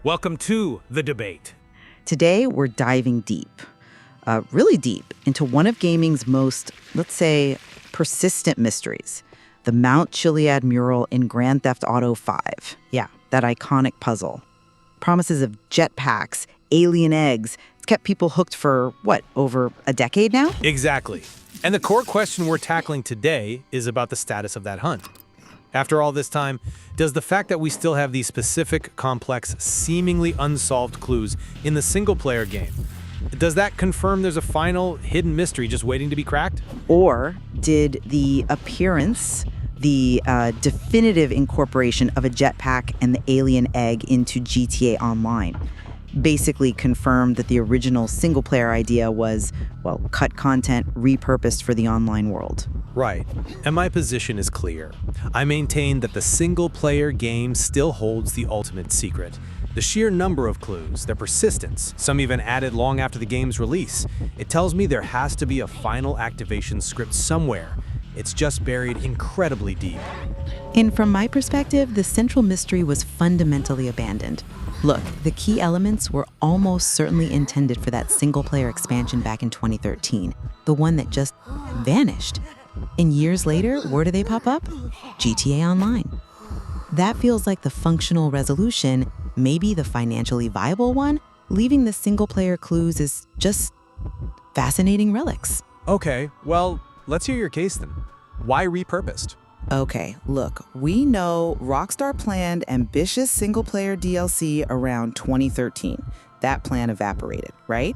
Welcome to The Debate. Today, we're diving deep, really deep, into one of gaming's most, let's say, persistent mysteries, the Mount Chiliad mural in Grand Theft Auto 5. Yeah, that iconic puzzle. Promises of jetpacks, alien eggs. It's kept people hooked for, over a decade now? Exactly. And the core question we're tackling today is about the status of that hunt. After all this time, does the fact that we still have these specific, complex, seemingly unsolved clues in the single-player game, does that confirm there's a final hidden mystery just waiting to be cracked? Or did the appearance, the definitive incorporation of a jetpack and the alien egg into GTA Online basically confirm that the original single-player idea was, cut content repurposed for the online world? Right. And my position is clear. I maintain that the single-player game still holds the ultimate secret. The sheer number of clues, their persistence, some even added long after the game's release. It tells me there has to be a final activation script somewhere. It's just buried incredibly deep. And from my perspective, the central mystery was fundamentally abandoned. Look, the key elements were almost certainly intended for that single-player expansion back in 2013, the one that just vanished. And years later, where do they pop up? GTA Online. That feels like the functional resolution, maybe the financially viable one, leaving the single-player clues as just fascinating relics. Okay, well, let's hear your case then. Why repurposed? Okay, look, we know Rockstar planned ambitious single-player DLC around 2013. That plan evaporated, right?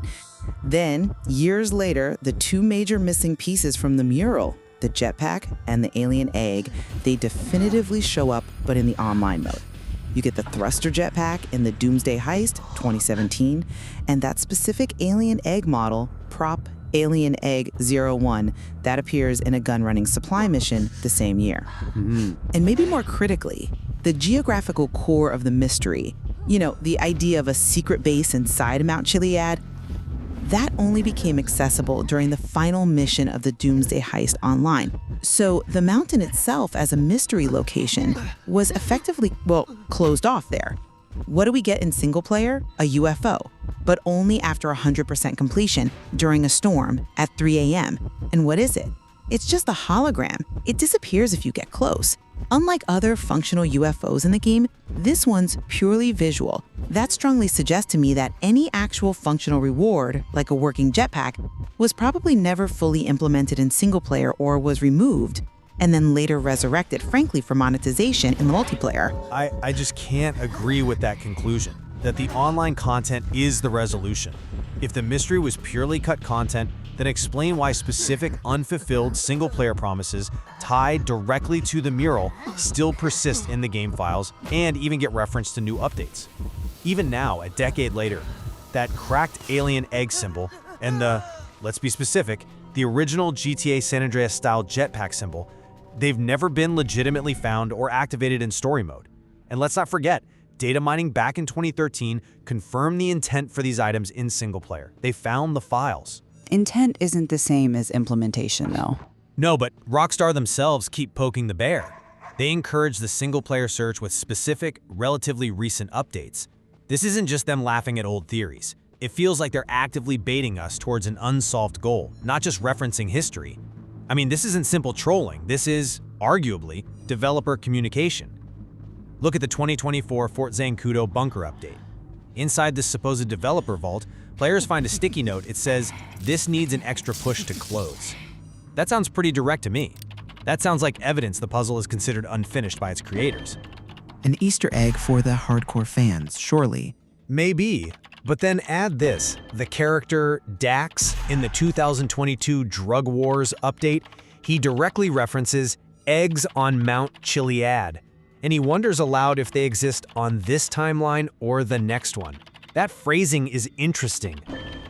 Then, years later, the two major missing pieces from the mural, the jetpack and the alien egg, they definitively show up, but in the online mode. You get the thruster jetpack in the Doomsday Heist, 2017, and that specific alien egg model, Prop Alien Egg 01, that appears in a gun-running supply mission the same year. And maybe more critically, the geographical core of the mystery, the idea of a secret base inside Mount Chiliad, that only became accessible during the final mission of the Doomsday Heist Online. So the mountain itself as a mystery location was effectively, closed off there. What do we get in single player? A UFO, but only after 100% completion during a storm at 3 a.m. And what is it? It's just a hologram. It disappears if you get close. Unlike other functional UFOs in the game, this one's purely visual. That strongly suggests to me that any actual functional reward, like a working jetpack, was probably never fully implemented in single player or was removed and then later resurrected, frankly, for monetization in the multiplayer. I just can't agree with that conclusion, that the online content is the resolution. If the mystery was purely cut content, then explain why specific unfulfilled single-player promises tied directly to the mural still persist in the game files and even get referenced to new updates. Even now, a decade later, that cracked alien egg symbol and the, let's be specific, the original GTA San Andreas-style jetpack symbol, they've never been legitimately found or activated in story mode. And let's not forget, data mining back in 2013 confirmed the intent for these items in single-player. They found the files. Intent isn't the same as implementation, though. No, but Rockstar themselves keep poking the bear. They encourage the single-player search with specific, relatively recent updates. This isn't just them laughing at old theories. It feels like they're actively baiting us towards an unsolved goal, not just referencing history. I mean, this isn't simple trolling. This is, arguably, developer communication. Look at the 2024 Fort Zancudo bunker update. Inside this supposed developer vault, players find a sticky note. It says, "This needs an extra push to close." That sounds pretty direct to me. That sounds like evidence the puzzle is considered unfinished by its creators. An Easter egg for the hardcore fans, surely. Maybe, but then add this. The character Dax in the 2022 Drug Wars update, he directly references eggs on Mount Chiliad, and he wonders aloud if they exist on this timeline or the next one. That phrasing is interesting.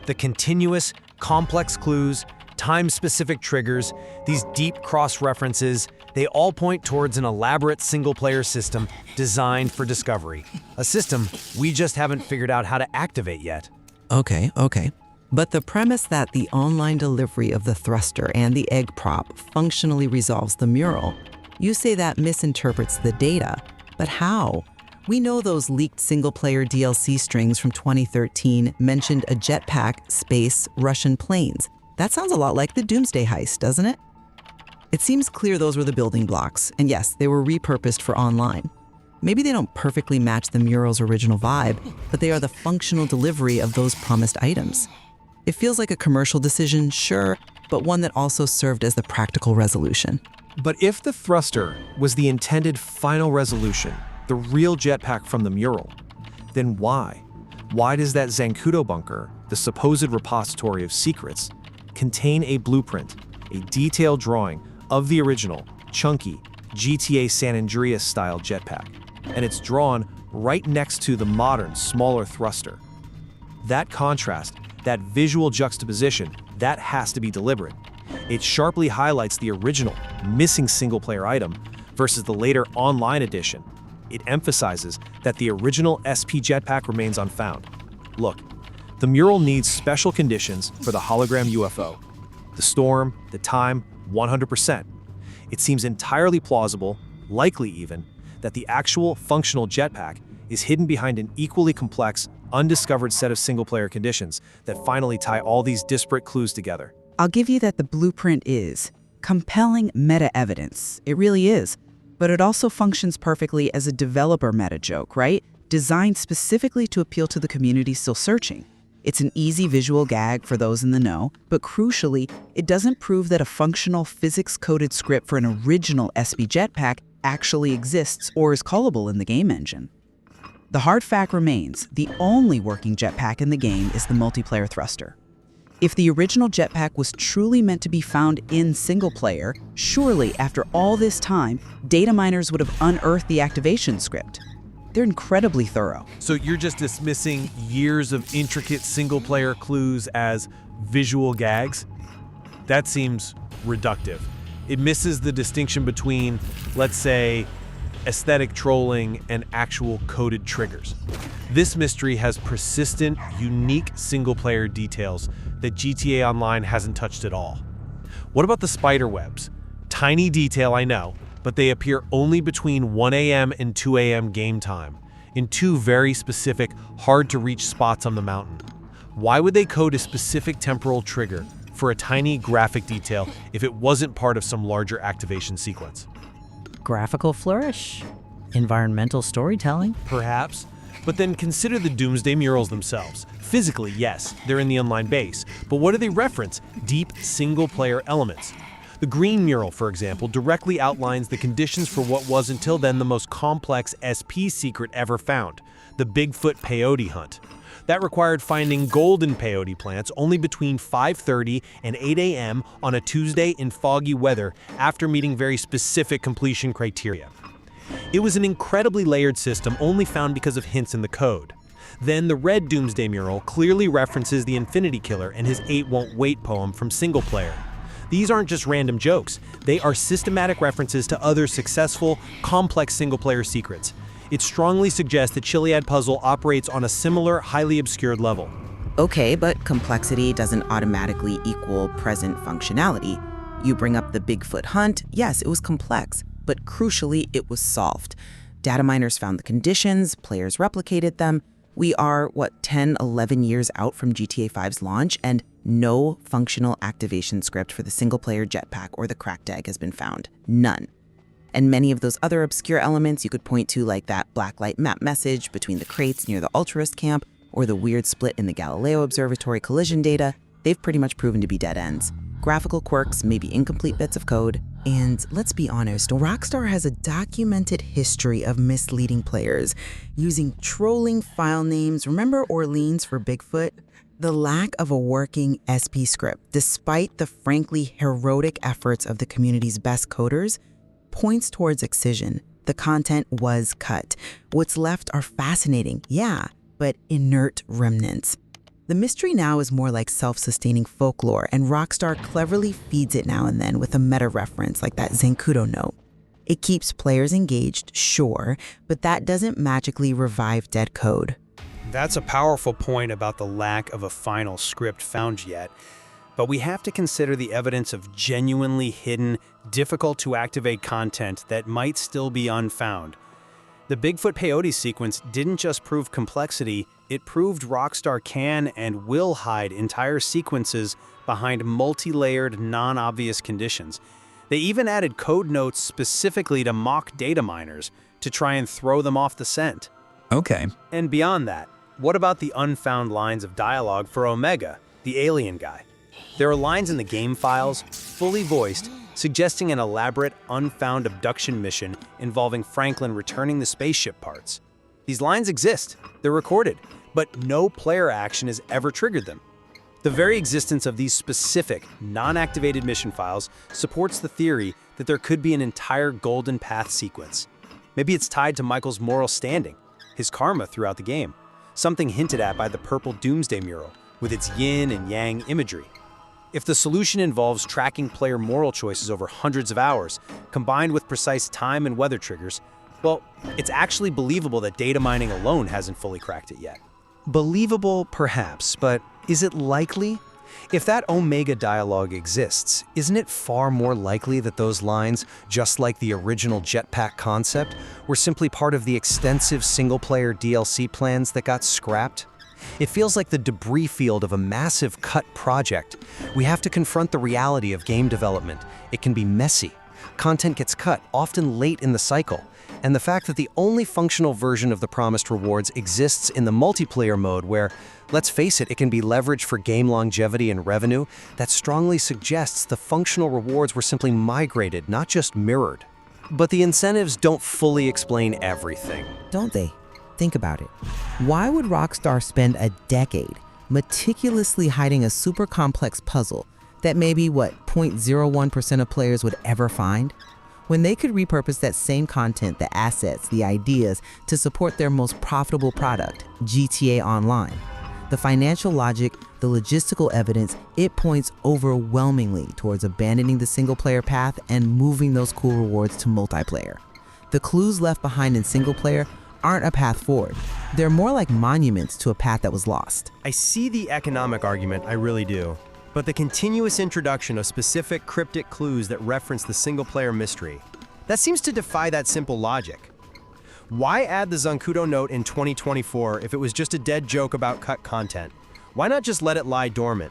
The continuous, complex clues, time-specific triggers, these deep cross-references, they all point towards an elaborate single-player system designed for discovery. A system we just haven't figured out how to activate yet. Okay. But the premise that the online delivery of the thruster and the egg prop functionally resolves the mural, you say that misinterprets the data. But how? We know those leaked single-player DLC strings from 2013 mentioned a jetpack, space, Russian planes. That sounds a lot like the Doomsday heist, doesn't it? It seems clear those were the building blocks, and yes, they were repurposed for online. Maybe they don't perfectly match the mural's original vibe, but they are the functional delivery of those promised items. It feels like a commercial decision, sure, but one that also served as the practical resolution. But if the thruster was the intended final resolution, the real jetpack from the mural, then why? Why does that Zancudo bunker, the supposed repository of secrets, contain a blueprint, a detailed drawing of the original, chunky, GTA San Andreas-style jetpack? And it's drawn right next to the modern, smaller thruster. That contrast, that visual juxtaposition, that has to be deliberate. It sharply highlights the original, missing single-player item versus the later online edition. It emphasizes that the original SP jetpack remains unfound. Look, the mural needs special conditions for the hologram UFO. The storm, the time, 100%. It seems entirely plausible, likely even, that the actual functional jetpack is hidden behind an equally complex, undiscovered set of single-player conditions that finally tie all these disparate clues together. I'll give you that the blueprint is compelling meta-evidence. It really is. But it also functions perfectly as a developer meta-joke, right? Designed specifically to appeal to the community still searching. It's an easy visual gag for those in the know, but crucially, it doesn't prove that a functional physics-coded script for an original SP jetpack actually exists or is callable in the game engine. The hard fact remains, the only working jetpack in the game is the multiplayer thruster. If the original jetpack was truly meant to be found in single player, surely after all this time, data miners would have unearthed the activation script. They're incredibly thorough. So you're just dismissing years of intricate single-player clues as visual gags? That seems reductive. It misses the distinction between, let's say, aesthetic trolling and actual coded triggers. This mystery has persistent, unique single-player details that GTA Online hasn't touched at all. What about the spider webs? Tiny detail, I know, but they appear only between 1 a.m. and 2 a.m. game time, in two very specific, hard-to-reach spots on the mountain. Why would they code a specific temporal trigger for a tiny graphic detail if it wasn't part of some larger activation sequence? Graphical flourish, environmental storytelling. Perhaps, but then consider the Doomsday murals themselves. Physically, yes, they're in the online base, but what do they reference? Deep single-player elements. The green mural, for example, directly outlines the conditions for what was until then the most complex SP secret ever found, the Bigfoot peyote hunt. That required finding golden peyote plants only between 5:30 and 8 a.m. on a Tuesday in foggy weather after meeting very specific completion criteria. It was an incredibly layered system only found because of hints in the code. Then the red Doomsday mural clearly references the Infinity Killer and his 8 Won't Wait poem from single player. These aren't just random jokes, they are systematic references to other successful, complex single-player secrets. It strongly suggests the Chiliad puzzle operates on a similar, highly obscured level. Okay, but complexity doesn't automatically equal present functionality. You bring up the Bigfoot hunt, yes, it was complex, but crucially, it was solved. Data miners found the conditions, players replicated them. We are, 10, 11 years out from GTA 5's launch, and no functional activation script for the single-player jetpack or the cracked egg has been found. None. And many of those other obscure elements you could point to, like that blacklight map message between the crates near the Ultrarist camp, or the weird split in the Galileo Observatory collision data, they've pretty much proven to be dead ends. Graphical quirks, maybe incomplete bits of code. And let's be honest, Rockstar has a documented history of misleading players, using trolling file names. Remember Orleans for Bigfoot? The lack of a working SP script, despite the frankly heroic efforts of the community's best coders, points towards excision. The content was cut. What's left are fascinating, yeah, but inert remnants. The mystery now is more like self-sustaining folklore, and Rockstar cleverly feeds it now and then with a meta-reference like that Zancudo note. It keeps players engaged, sure, but that doesn't magically revive dead code. That's a powerful point about the lack of a final script found yet, but we have to consider the evidence of genuinely hidden, difficult-to-activate content that might still be unfound. The Bigfoot peyote sequence didn't just prove complexity, it proved Rockstar can and will hide entire sequences behind multi-layered, non-obvious conditions. They even added code notes specifically to mock data miners to try and throw them off the scent. Okay. And beyond that, what about the unfound lines of dialogue for Omega, the alien guy? There are lines in the game files, fully voiced, suggesting an elaborate, unfound abduction mission involving Franklin returning the spaceship parts. These lines exist, they're recorded, but no player action has ever triggered them. The very existence of these specific, non-activated mission files supports the theory that there could be an entire Golden Path sequence. Maybe it's tied to Michael's moral standing, his karma throughout the game, something hinted at by the purple Doomsday mural with its yin and yang imagery. If the solution involves tracking player moral choices over hundreds of hours, combined with precise time and weather triggers, well, it's actually believable that data mining alone hasn't fully cracked it yet. Believable, perhaps, but is it likely? If that Omega dialogue exists, isn't it far more likely that those lines, just like the original jetpack concept, were simply part of the extensive single-player DLC plans that got scrapped? It feels like the debris field of a massive cut project. We have to confront the reality of game development. It can be messy. Content gets cut, often late in the cycle. And the fact that the only functional version of the promised rewards exists in the multiplayer mode where, let's face it, it can be leveraged for game longevity and revenue, that strongly suggests the functional rewards were simply migrated, not just mirrored. But the incentives don't fully explain everything. Don't they? Think about it. Why would Rockstar spend a decade meticulously hiding a super complex puzzle that maybe, 0.01% of players would ever find? When they could repurpose that same content, the assets, the ideas, to support their most profitable product, GTA Online. The financial logic, the logistical evidence, it points overwhelmingly towards abandoning the single-player path and moving those cool rewards to multiplayer. The clues left behind in single-player aren't a path forward. They're more like monuments to a path that was lost. I see the economic argument, I really do. But the continuous introduction of specific cryptic clues that reference the single-player mystery, that seems to defy that simple logic. Why add the Zancudo note in 2024 if it was just a dead joke about cut content? Why not just let it lie dormant?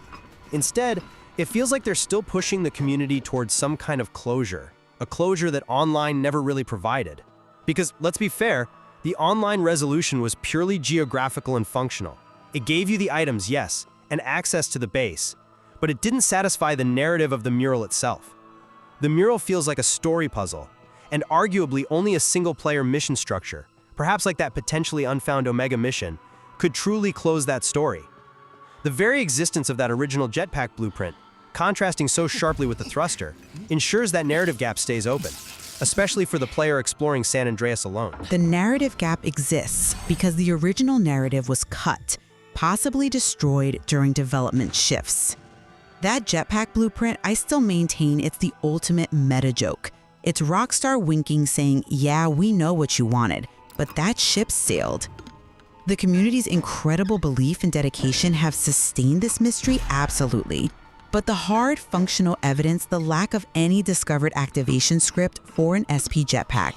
Instead, it feels like they're still pushing the community towards some kind of closure, a closure that online never really provided. Because, let's be fair, the online resolution was purely geographical and functional. It gave you the items, yes, and access to the base, but it didn't satisfy the narrative of the mural itself. The mural feels like a story puzzle, and arguably only a single-player mission structure, perhaps like that potentially unfound Omega mission, could truly close that story. The very existence of that original jetpack blueprint, contrasting so sharply with the thruster, ensures that narrative gap stays open, especially for the player exploring San Andreas alone. The narrative gap exists because the original narrative was cut, possibly destroyed during development shifts. That jetpack blueprint, I still maintain it's the ultimate meta joke. It's Rockstar winking saying, yeah, we know what you wanted, but that ship sailed. The community's incredible belief and dedication have sustained this mystery, absolutely. But the hard functional evidence, the lack of any discovered activation script for an SP jetpack,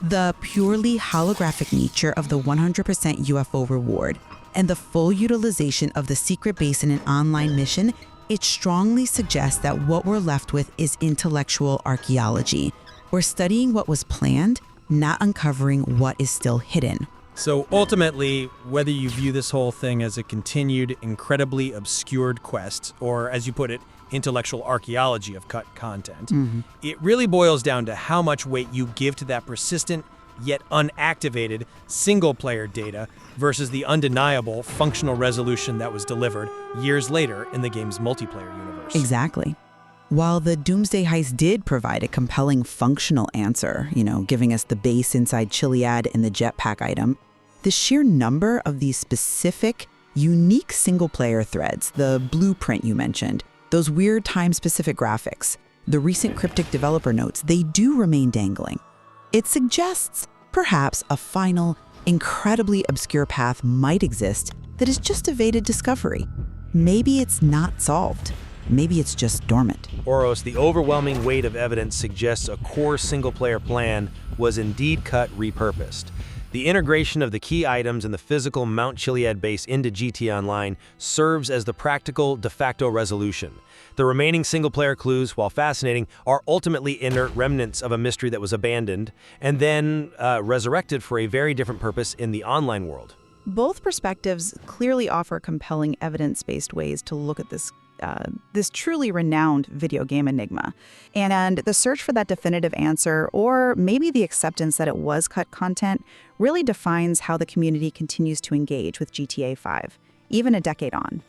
the purely holographic nature of the 100% UFO reward, and the full utilization of the secret base in an online mission, it strongly suggests that what we're left with is intellectual archaeology. We're studying what was planned, not uncovering what is still hidden. So ultimately, whether you view this whole thing as a continued, incredibly obscured quest, or as you put it, intellectual archaeology of cut content, it really boils down to how much weight you give to that persistent, yet unactivated, single-player data versus the undeniable functional resolution that was delivered years later in the game's multiplayer universe. Exactly. While the Doomsday Heist did provide a compelling functional answer, giving us the base inside Chiliad and the jetpack item, the sheer number of these specific, unique single-player threads, the blueprint you mentioned, those weird time-specific graphics, the recent cryptic developer notes, they do remain dangling. It suggests, perhaps, a final, incredibly obscure path might exist that is just evaded discovery. Maybe it's not solved. Maybe it's just dormant. Oros, the overwhelming weight of evidence suggests a core single-player plan was indeed cut repurposed. The integration of the key items and the physical Mount Chiliad base into GTA Online serves as the practical de facto resolution. The remaining single-player clues, while fascinating, are ultimately inert remnants of a mystery that was abandoned and then resurrected for a very different purpose in the online world. Both perspectives clearly offer compelling evidence-based ways to look at this truly renowned video game enigma. And the search for that definitive answer, or maybe the acceptance that it was cut content, really defines how the community continues to engage with GTA 5, even a decade on.